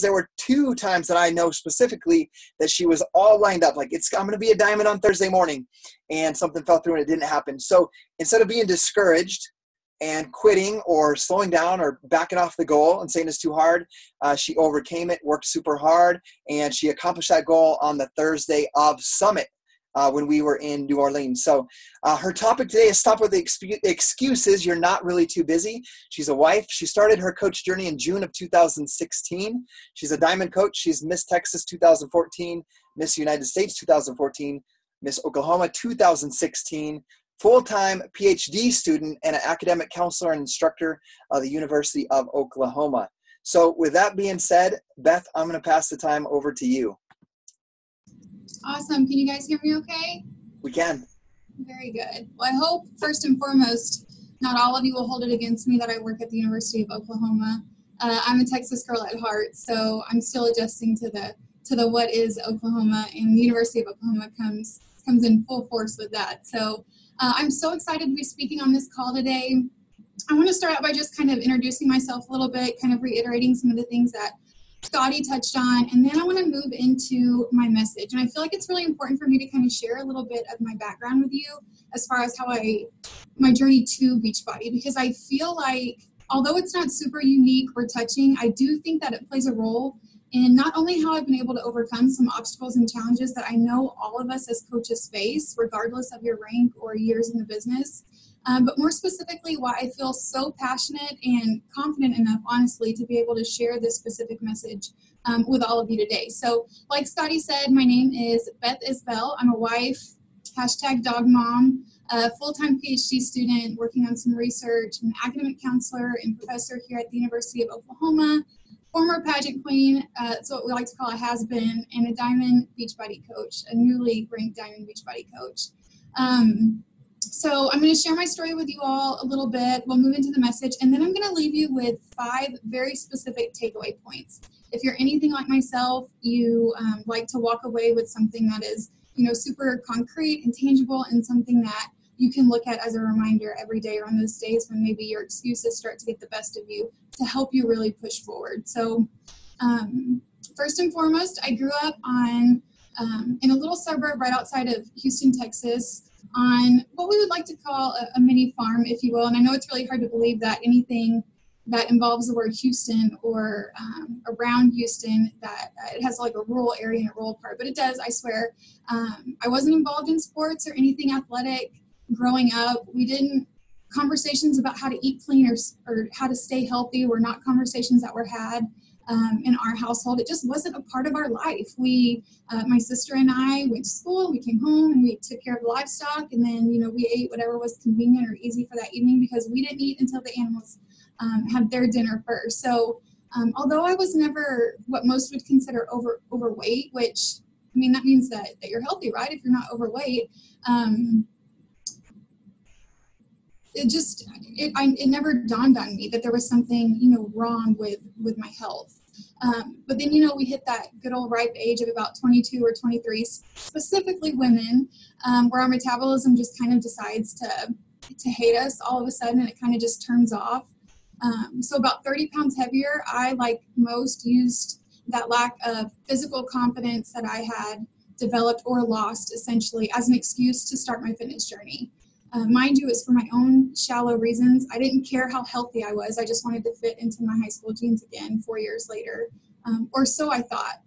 there were 2 times that I know specifically that she was all lined up. Like, I'm going to be a diamond on Thursday morning, and something fell through and it didn't happen. So instead of being discouraged and quitting or slowing down or backing off the goal and saying it's too hard, she overcame it, worked super hard, and she accomplished that goal on the Thursday of Summit when we were in New Orleans. So her topic today is stop with the excuses. You're not really too busy. She's a wife. She started her coach journey in June of 2016. She's a diamond coach. She's Miss Texas 2014, Miss United States 2014, Miss Oklahoma 2016, full-time PhD student, and an academic counselor and instructor of the University of Oklahoma. So with that being said, Beth, I'm going to pass the time over to you. Awesome. Can you guys hear me okay? We can. Very good. Well, I hope first and foremost, not all of you will hold it against me that I work at the University of Oklahoma. I'm a Texas girl at heart, so I'm still adjusting to the what is Oklahoma, and the University of Oklahoma comes in full force with that. So I'm so excited to be speaking on this call today. I want to start out by just kind of introducing myself a little bit, kind of reiterating some of the things that Scotty touched on, and then I want to move into my message. And I feel like it's really important for me to kind of share a little bit of my background with you as far as my journey to Beachbody, because I feel like although it's not super unique or touching, I do think that it plays a role in not only how I've been able to overcome some obstacles and challenges that I know all of us as coaches face, regardless of your rank or years in the business, but more specifically, why I feel so passionate and confident enough, honestly, to be able to share this specific message with all of you today. So like Scotty said, my name is Beth Isbell. I'm a wife, #dog mom, a full-time PhD student working on some research, an academic counselor and professor here at the University of Oklahoma, former pageant queen, that's what we like to call a has-been, and a Diamond Beachbody coach, a newly ranked Diamond Beachbody coach. So I'm going to share my story with you all a little bit. We'll move into the message, and then I'm going to leave you with 5 very specific takeaway points. If you're anything like myself, you like to walk away with something that is, super concrete and tangible, and something that you can look at as a reminder every day, or on those days when maybe your excuses start to get the best of you, to help you really push forward. So first and foremost, I grew up in a little suburb right outside of Houston, Texas, on what we would like to call a mini farm, if you will. And I know it's really hard to believe that anything that involves the word Houston or around Houston, that it has like a rural area and a rural part, but it does, I swear. I wasn't involved in sports or anything athletic growing up. Conversations about how to eat clean or how to stay healthy were not conversations that were had in our household. It just wasn't a part of our life. My sister and I went to school, we came home, and we took care of the livestock, and then, we ate whatever was convenient or easy for that evening, because we didn't eat until the animals had their dinner first. So although I was never what most would consider overweight, which, that means that you're healthy, right? If you're not overweight, it never dawned on me that there was something, wrong with my health. But then, we hit that good old ripe age of about 22 or 23, specifically women, where our metabolism just kind of decides to hate us all of a sudden, and it kind of just turns off. So about 30 pounds heavier, I, like most, used that lack of physical confidence that I had developed or lost, essentially, as an excuse to start my fitness journey. Mind you, it's for my own shallow reasons. I didn't care how healthy I was. I just wanted to fit into my high school jeans again 4 years later, or so I thought.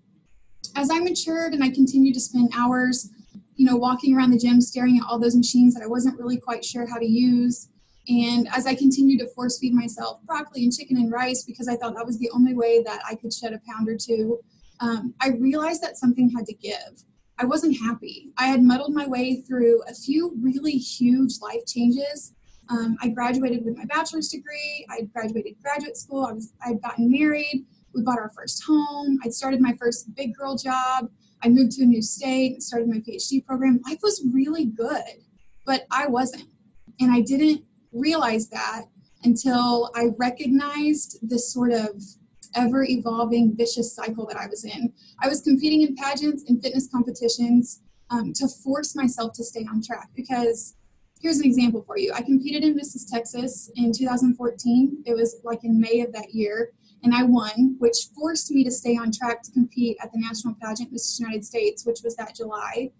As I matured and I continued to spend hours, walking around the gym, staring at all those machines that I wasn't really quite sure how to use, and as I continued to force feed myself broccoli and chicken and rice because I thought that was the only way that I could shed a pound or two, I realized that something had to give. I wasn't happy. I had muddled my way through a few really huge life changes. I graduated with my bachelor's degree. I graduated graduate school. I had gotten married. We bought our first home. I'd started my first big girl job. I moved to a new state and started my PhD program. Life was really good, but I wasn't. And I didn't realize that until I recognized this sort of ever-evolving vicious cycle that I was in. I was competing in pageants and fitness competitions to force myself to stay on track, because here's an example for you. I competed in Mrs. Texas in 2014. It was like in May of that year, and I won, which forced me to stay on track to compete at the national pageant Miss United States, which was that July.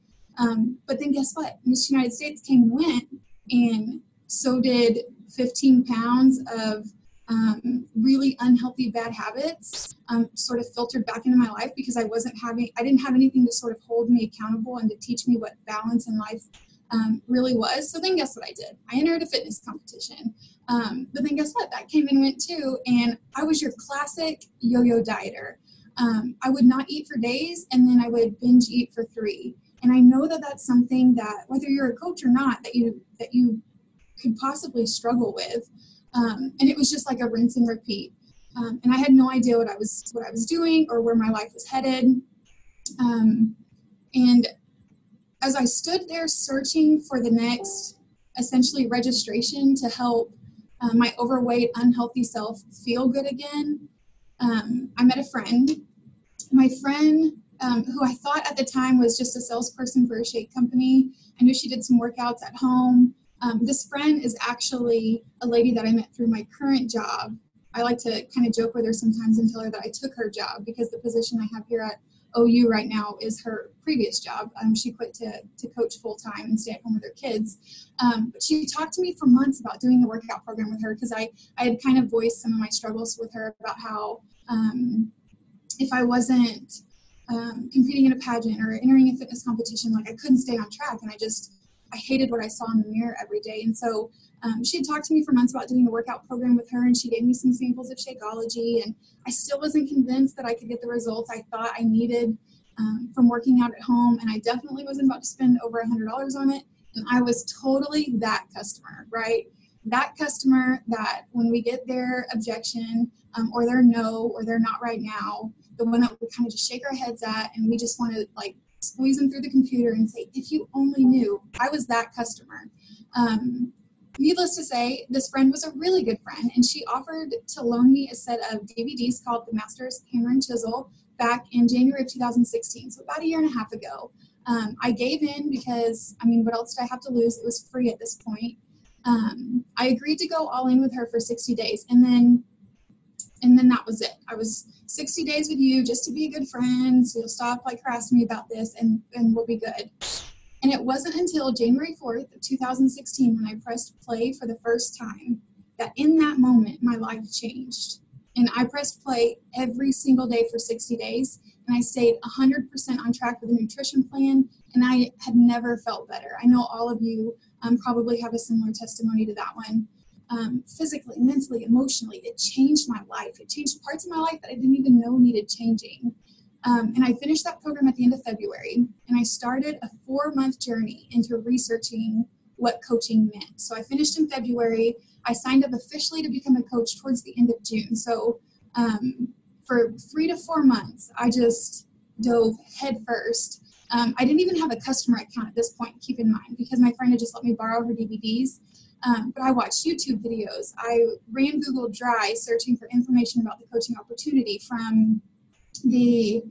But then guess what? Miss United States came and went, and so did 15 pounds of really unhealthy bad habits sort of filtered back into my life because I didn't have anything to sort of hold me accountable and to teach me what balance in life really was. So then guess what I did? I entered a fitness competition. But then guess what? That came and went too. And I was your classic yo-yo dieter. I would not eat for days, and then I would binge eat for 3. And I know that that's something that, whether you're a coach or not, that you could possibly struggle with. And it was just like a rinse and repeat. And I had no idea what I was doing or where my life was headed. And as I stood there searching for the next, essentially, registration to help my overweight, unhealthy self feel good again, I met a friend. My friend, who I thought at the time was just a salesperson for a shake company. I knew she did some workouts at home. This friend is actually a lady that I met through my current job. I like to kind of joke with her sometimes and tell her that I took her job because the position I have here at OU right now is her previous job. She quit to coach full-time and stay at home with her kids. But she talked to me for months about doing the workout program with her because I had kind of voiced some of my struggles with her about how if I wasn't competing in a pageant or entering a fitness competition, like I couldn't stay on track, and I hated what I saw in the mirror every day. And so she had talked to me for months about doing the workout program with her, and she gave me some samples of Shakeology, and I still wasn't convinced that I could get the results I thought I needed from working out at home, and I definitely wasn't about to spend over $100 on it. And I was totally that customer, right? That customer that when we get their objection or their no or they're not right now, the one that we kind of just shake our heads at, and we just want to like squeeze them through the computer and say, if you only knew. I was that customer. Needless to say, this friend was a really good friend, and she offered to loan me a set of DVDs called The Master's Hammer and Chisel back in January of 2016, so about a year and a half ago. I gave in because, what else did I have to lose? It was free at this point. I agreed to go all in with her for 60 days, and then that was it. I was 60 days with you just to be a good friend, so you'll stop harassing me about this, and we'll be good. And it wasn't until January 4th of 2016 when I pressed play for the first time that in that moment my life changed. And I pressed play every single day for 60 days, and I stayed 100% on track with the nutrition plan, and I had never felt better. I know all of you probably have a similar testimony to that one. Physically, mentally, emotionally, it changed my life. It changed parts of my life that I didn't even know needed changing. And I finished that program at the end of February, and I started a 4-month journey into researching what coaching meant. So I finished in February. I signed up officially to become a coach towards the end of June. So for 3 to 4 months, I just dove headfirst. I didn't even have a customer account at this point, keep in mind, because my friend had just let me borrow her DVDs. But I watched YouTube videos. I ran Google Dry searching for information about the coaching opportunity, from the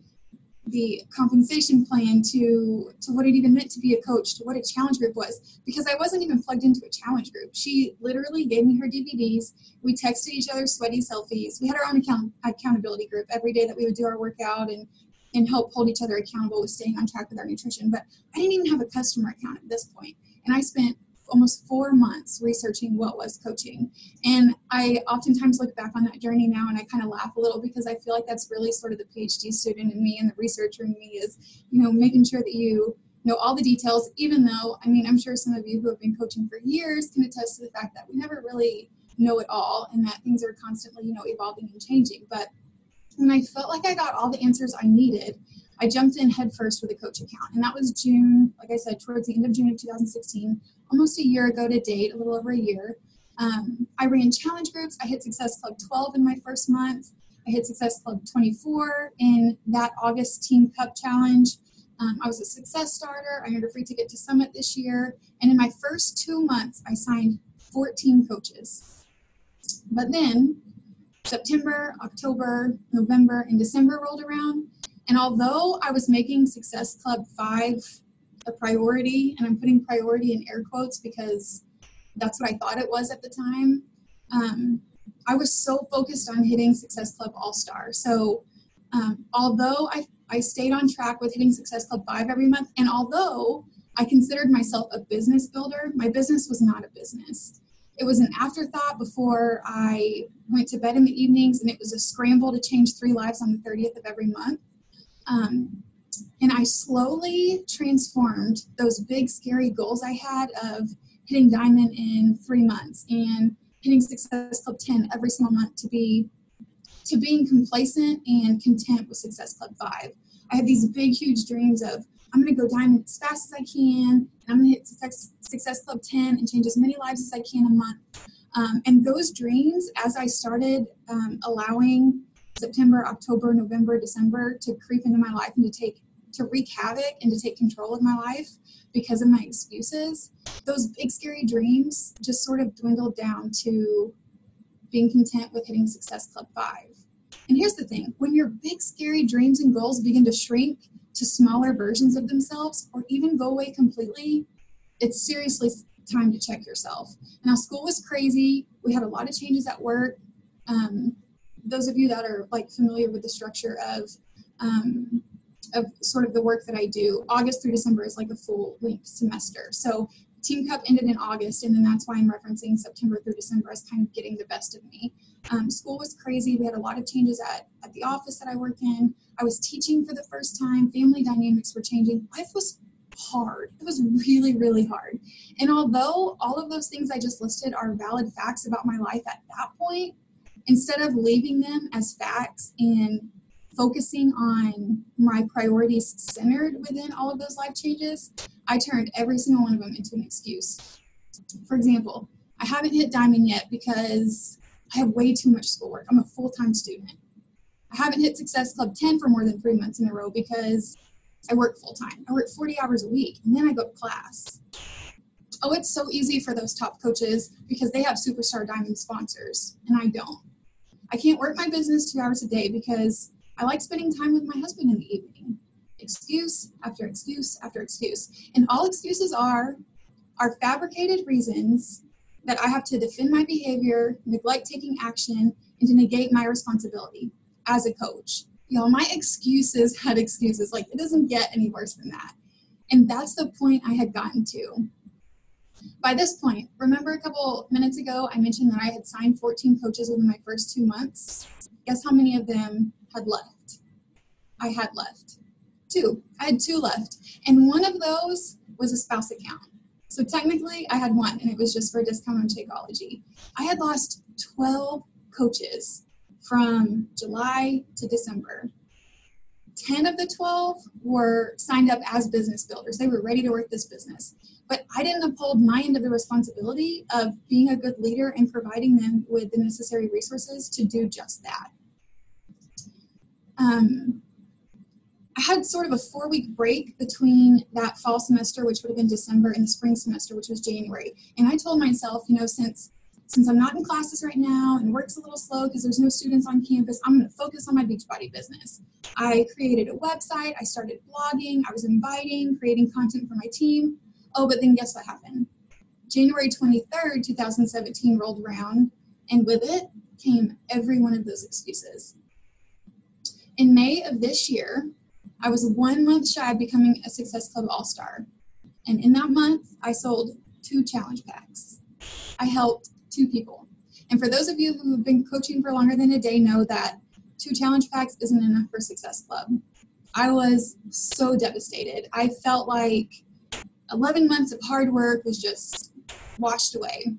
compensation plan to what it even meant to be a coach, to what a challenge group was, because I wasn't even plugged into a challenge group. She literally gave me her DVDs. We texted each other sweaty selfies. We had our own accountability group every day that we would do our workout and help hold each other accountable with staying on track with our nutrition. But I didn't even have a customer account at this point. And I spent almost 4 months researching what was coaching. And I oftentimes look back on that journey now and I kind of laugh a little, because I feel like that's really sort of the PhD student in me and the researcher in me is, making sure that you know all the details, even though, I'm sure some of you who have been coaching for years can attest to the fact that we never really know it all, and that things are constantly, evolving and changing. But when I felt like I got all the answers I needed, I jumped in head first with a coach account. And that was June, like I said, towards the end of June of 2016, almost a year ago to date, a little over a year. I ran challenge groups. I hit Success Club 12 in my first month. I hit Success Club 24 in that August Team Cup Challenge. I was a success starter. I earned a free ticket to Summit this year. And in my first 2 months, I signed 14 coaches. But then September, October, November, and December rolled around. And although I was making Success Club 5 a priority, and I'm putting priority in air quotes because that's what I thought it was at the time, I was so focused on hitting Success Club All-Star. So although I stayed on track with hitting Success Club 5 every month, and although I considered myself a business builder, my business was not a business. It was an afterthought before I went to bed in the evenings, and it was a scramble to change 3 lives on the 30th of every month. And I slowly transformed those big, scary goals I had of hitting Diamond in 3 months and hitting Success Club 10 every single month to being complacent and content with Success Club 5. I had these big, huge dreams of, I'm going to go Diamond as fast as I can, and I'm going to hit Success Club 10 and change as many lives as I can a month. And those dreams, as I started allowing September, October, November, December to creep into my life and to wreak havoc and to take control of my life because of my excuses, those big, scary dreams just sort of dwindled down to being content with hitting Success Club 5. And here's the thing, when your big, scary dreams and goals begin to shrink to smaller versions of themselves or even go away completely, it's seriously time to check yourself. Now, school was crazy. We had a lot of changes at work. Those of you that are like familiar with the structure of sort of the work that I do, August through December is like a full length semester. So Team Cup ended in August, and then that's why I'm referencing September through December as kind of getting the best of me. School was crazy. We had a lot of changes at the office that I work in. I was teaching for the first time. Family dynamics were changing. Life was hard. It was really, really hard. And although all of those things I just listed are valid facts about my life at that point, instead of leaving them as facts and focusing on my priorities centered within all of those life changes, I turned every single one of them into an excuse. For example, I haven't hit Diamond yet because I have way too much schoolwork. I'm a full-time student. I haven't hit Success Club 10 for more than 3 months in a row because I work full-time. I work 40 hours a week, and then I go to class. Oh, it's so easy for those top coaches because they have superstar Diamond sponsors, and I don't. I can't work my business 2 hours a day because I like spending time with my husband in the evening. Excuse after excuse after excuse. And all excuses are fabricated reasons that I have to defend my behavior, neglect taking action, and to negate my responsibility as a coach. Y'all, my excuses had excuses. Like, it doesn't get any worse than that. And that's the point I had gotten to. By this point, remember a couple minutes ago, I mentioned that I had signed 14 coaches within my first 2 months. Guess how many of them had left? I had left 2. I had 2 left. And one of those was a spouse account. So technically I had 1, and it was just for a discount on Shakeology. I had lost 12 coaches from July to December. 10 of the 12 were signed up as business builders. They were ready to work this business. But I didn't uphold my end of the responsibility of being a good leader and providing them with the necessary resources to do just that. I had sort of a 4-week break between that fall semester, which would have been December, and the spring semester, which was January. And I told myself, since I'm not in classes right now and work's a little slow because there's no students on campus, I'm going to focus on my Beachbody business. I created a website. I started blogging. I was creating content for my team. Oh, but then guess what happened? January 23rd, 2017 rolled around, and with it came every one of those excuses. In May of this year, I was 1 month shy of becoming a Success Club All-Star. And in that month, I sold 2 challenge packs. I helped 2 people. And for those of you who have been coaching for longer than a day know that 2 challenge packs isn't enough for Success Club. I was so devastated. I felt like 11 months of hard work was just washed away.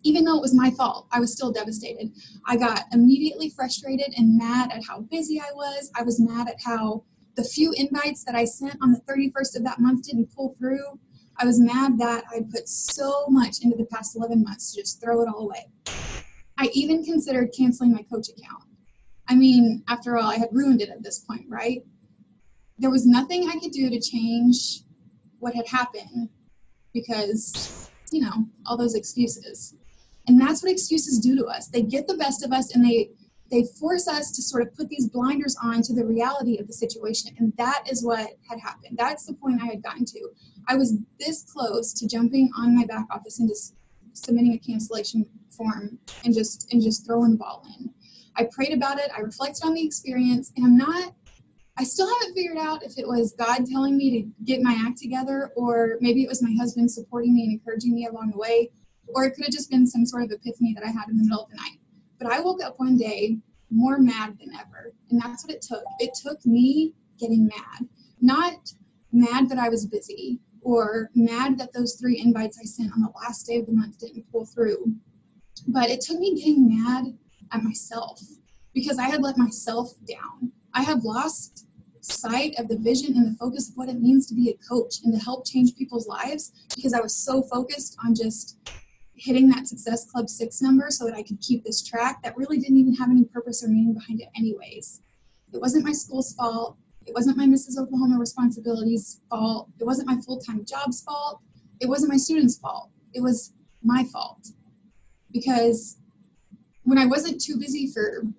Even though it was my fault, I was still devastated. I got immediately frustrated and mad at how busy I was. I was mad at how the few invites that I sent on the 31st of that month didn't pull through. I was mad that I put so much into the past 11 months to just throw it all away. I even considered canceling my coach account. I mean, after all, I had ruined it at this point, right? There was nothing I could do to change what had happened because, all those excuses. And that's what excuses do to us. They get the best of us, and they force us to sort of put these blinders on to the reality of the situation. And that is what had happened. That's the point I had gotten to. I was this close to jumping on my back office and just submitting a cancellation form and just throwing the ball in. I prayed about it. I reflected on the experience, and I still haven't figured out if it was God telling me to get my act together, or maybe it was my husband supporting me and encouraging me along the way, or it could have just been some sort of epiphany that I had in the middle of the night. But I woke up one day more mad than ever, and that's what it took. It took me getting mad. Not mad that I was busy, or mad that those 3 invites I sent on the last day of the month didn't pull through, but it took me getting mad at myself because I had let myself down. I had lost sight of the vision and the focus of what it means to be a coach and to help change people's lives, because I was so focused on just hitting that Success Club 6 number so that I could keep this track that really didn't even have any purpose or meaning behind it anyways. It wasn't my school's fault. It wasn't my Mrs. Oklahoma responsibilities fault. It wasn't my full-time job's fault. It wasn't my students' fault. It was my fault. Because when I wasn't too busy for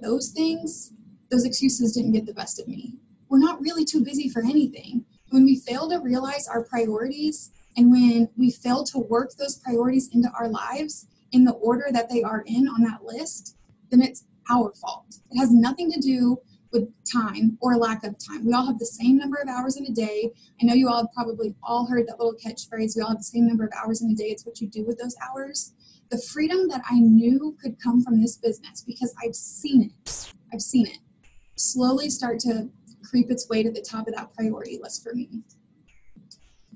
those things, those excuses didn't get the best of me. We're not really too busy for anything. When we fail to realize our priorities, and when we fail to work those priorities into our lives in the order that they are in on that list, then it's our fault. It has nothing to do with time or lack of time. We all have the same number of hours in a day. I know you all have probably all heard that little catchphrase, we all have the same number of hours in a day. It's what you do with those hours. The freedom that I knew could come from this business, because I've seen it slowly start to creep its way to the top of that priority list for me.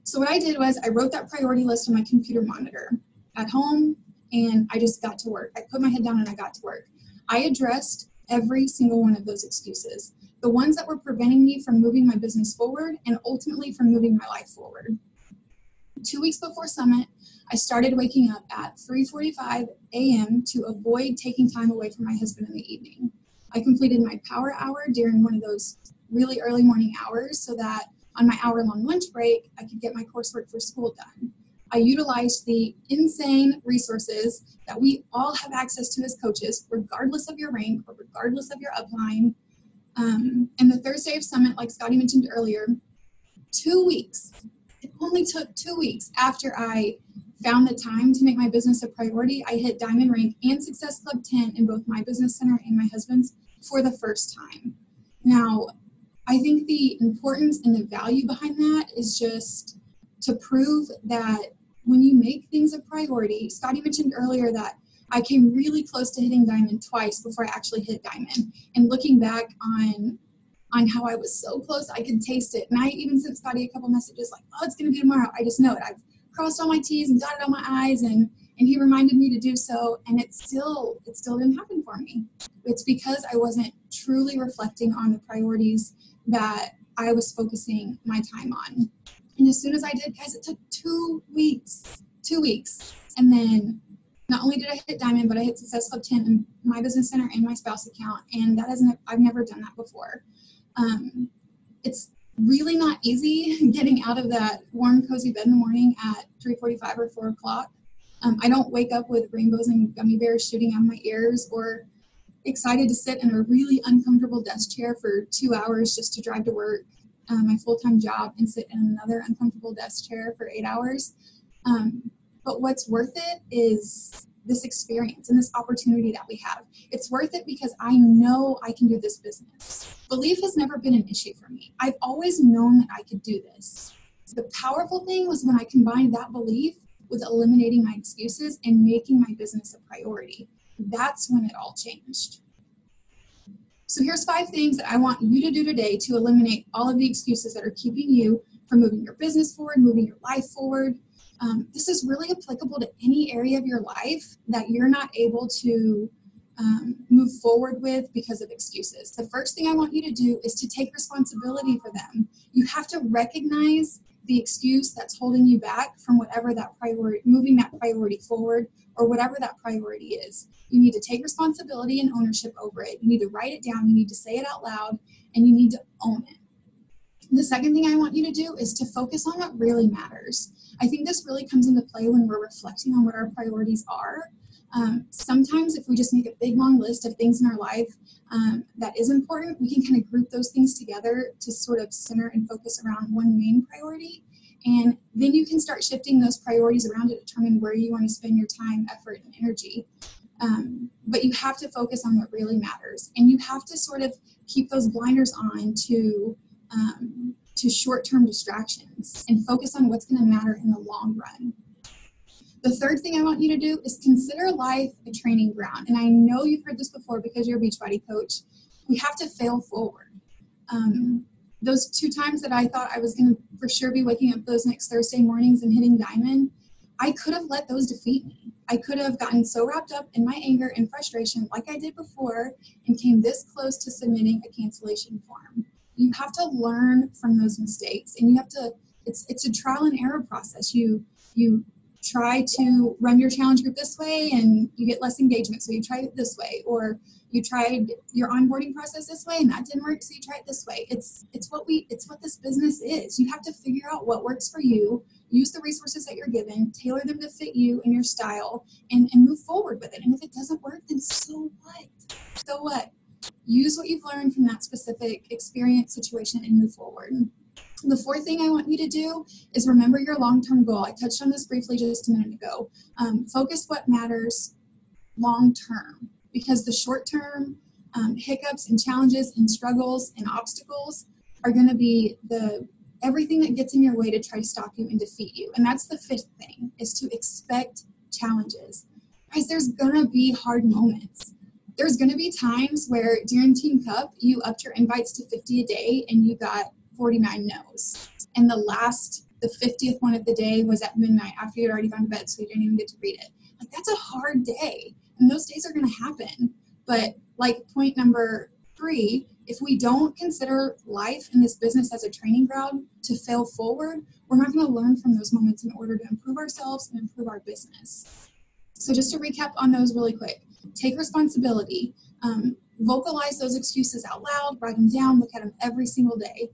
So what I did was I wrote that priority list on my computer monitor at home, and I just got to work. I put my head down and I got to work. I addressed every single one of those excuses, the ones that were preventing me from moving my business forward and ultimately from moving my life forward. 2 weeks before Summit, I started waking up at 3:45 a.m. to avoid taking time away from my husband in the evening. I completed my power hour during one of those really early morning hours so that on my hour-long lunch break, I could get my coursework for school done. I utilized the insane resources that we all have access to as coaches, regardless of your rank or regardless of your upline. And the Thursday of Summit, like Scotty mentioned earlier, 2 weeks. It only took 2 weeks after I found the time to make my business a priority. I hit Diamond Rank and Success Club 10 in both my business center and my husband's for the first time. Now, I think the importance and the value behind that is just to prove that when you make things a priority, Scotty mentioned earlier that I came really close to hitting Diamond twice before I actually hit Diamond. And looking back on how I was so close, I could taste it. And I even sent Scotty a couple messages like, oh, it's going to be tomorrow. I just know it. I've crossed all my T's and dotted all my I's, and he reminded me to do so. And it still didn't happen for me. It's because I wasn't truly reflecting on the priorities that I was focusing my time on. And as soon as I did, guys, it took 2 weeks. And then not only did I hit Diamond, but I hit Success Club 10 in my business center and my spouse account. And I've never done that before. It's really not easy getting out of that warm, cozy bed in the morning at 3:45 or 4 o'clock. I don't wake up with rainbows and gummy bears shooting out of my ears, or excited to sit in a really uncomfortable desk chair for 2 hours just to drive to work, my full-time job, and sit in another uncomfortable desk chair for 8 hours. But what's worth it is this experience and this opportunity that we have. It's worth it because I know I can do this business. Belief has never been an issue for me. I've always known that I could do this. The powerful thing was when I combined that belief with eliminating my excuses and making my business a priority. That's when it all changed. So here's 5 things that I want you to do today to eliminate all of the excuses that are keeping you from moving your business forward, moving your life forward. This is really applicable to any area of your life that you're not able to move forward with because of excuses. The first thing I want you to do is to take responsibility for them. You have to recognize the excuse that's holding you back from whatever that priority, moving that priority forward, or whatever that priority is. You need to take responsibility and ownership over it. You need to write it down. You need to say it out loud, and you need to own it. The second thing I want you to do is to focus on what really matters. I think this really comes into play when we're reflecting on what our priorities are. Sometimes if we just make a big long list of things in our life that is important, we can kind of group those things together to sort of center and focus around one main priority. And then you can start shifting those priorities around to determine where you want to spend your time, effort, and energy. But you have to focus on what really matters. And you have to sort of keep those blinders on to short-term distractions and focus on what's going to matter in the long run. The third thing I want you to do is consider life a training ground. And I know you've heard this before because you're a Beachbody coach. We have to fail forward. Those 2 times that I thought I was going to for sure be waking up those next Thursday mornings and hitting Diamond, I could have let those defeat me. I could have gotten so wrapped up in my anger and frustration like I did before and came this close to submitting a cancellation form. You have to learn from those mistakes, and you have to, it's a trial and error process. You try to run your challenge group this way and you get less engagement, so you try it this way, or you tried your onboarding process this way and that didn't work, so you try it this way. It's what this business is. You have to figure out what works for you, use the resources that you're given, tailor them to fit you and your style, and move forward with it. And if it doesn't work, then so what? So what? Use what you've learned from that specific experience, situation, and move forward. The fourth thing I want you to do is remember your long-term goal. I touched on this briefly just a minute ago. Focus what matters long-term, because the short-term hiccups and challenges and struggles and obstacles are going to be everything that gets in your way to try to stop you and defeat you. And that's the fifth thing, is to expect challenges. Guys, there's going to be hard moments. There's going to be times where during Team Cup, you upped your invites to 50 a day and you got 49 no's. And the 50th one of the day was at midnight after you'd already gone to bed, so you didn't even get to read it. Like, that's a hard day. And those days are going to happen. But like point number 3, if we don't consider life in this business as a training ground to fail forward, we're not going to learn from those moments in order to improve ourselves and improve our business. So just to recap on those really quick, take responsibility, vocalize those excuses out loud, write them down, look at them every single day.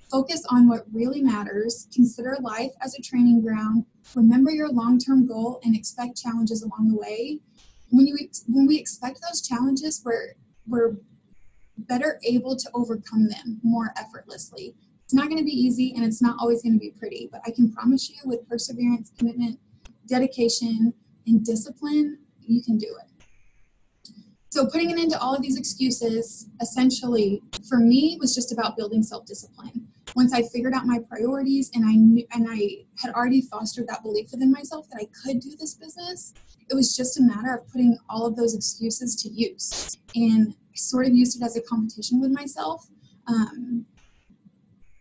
Focus on what really matters, consider life as a training ground, remember your long-term goal, and expect challenges along the way. When we expect those challenges, we're better able to overcome them more effortlessly. It's not going to be easy, and it's not always going to be pretty, but I can promise you, with perseverance, commitment, dedication, and discipline, you can do it. So putting an end to all of these excuses, essentially, for me, was just about building self-discipline. Once I figured out my priorities and I had already fostered that belief within myself that I could do this business, it was just a matter of putting all of those excuses to use. And I sort of used it as a competition with myself.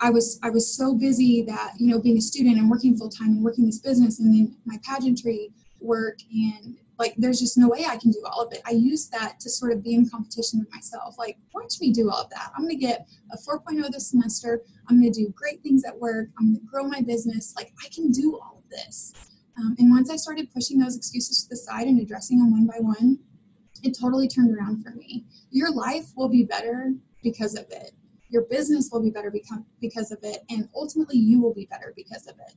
I was so busy that, being a student and working full time and working this business and then my pageantry work, and like, there's just no way I can do all of it. I used that to sort of be in competition with myself. Like, watch me do all of that. I'm going to get a 4.0 this semester. I'm going to do great things at work. I'm going to grow my business. Like, I can do all of this. And once I started pushing those excuses to the side and addressing them one by one, it totally turned around for me. Your life will be better because of it. Your business will be better because of it. And ultimately, you will be better because of it.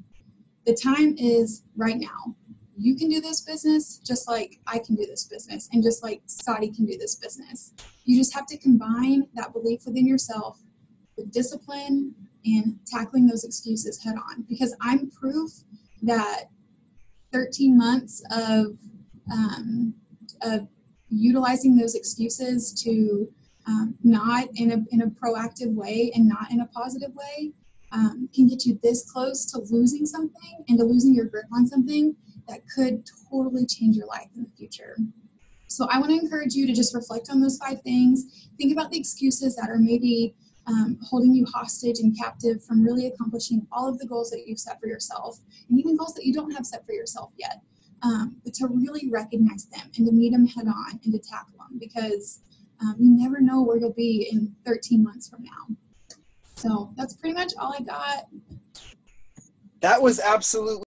The time is right now. You can do this business just like I can do this business, and just like Scotty can do this business. You just have to combine that belief within yourself with discipline and tackling those excuses head on, because I'm proof that 13 months of utilizing those excuses to not in a proactive way and not in a positive way can get you this close to losing something and to losing your grip on something that could totally change your life in the future. So I want to encourage you to just reflect on those 5 things. Think about the excuses that are maybe holding you hostage and captive from really accomplishing all of the goals that you've set for yourself, and even goals that you don't have set for yourself yet. But to really recognize them and to meet them head on and to tackle them, because you never know where you'll be in 13 months from now. So that's pretty much all I got. That was absolutely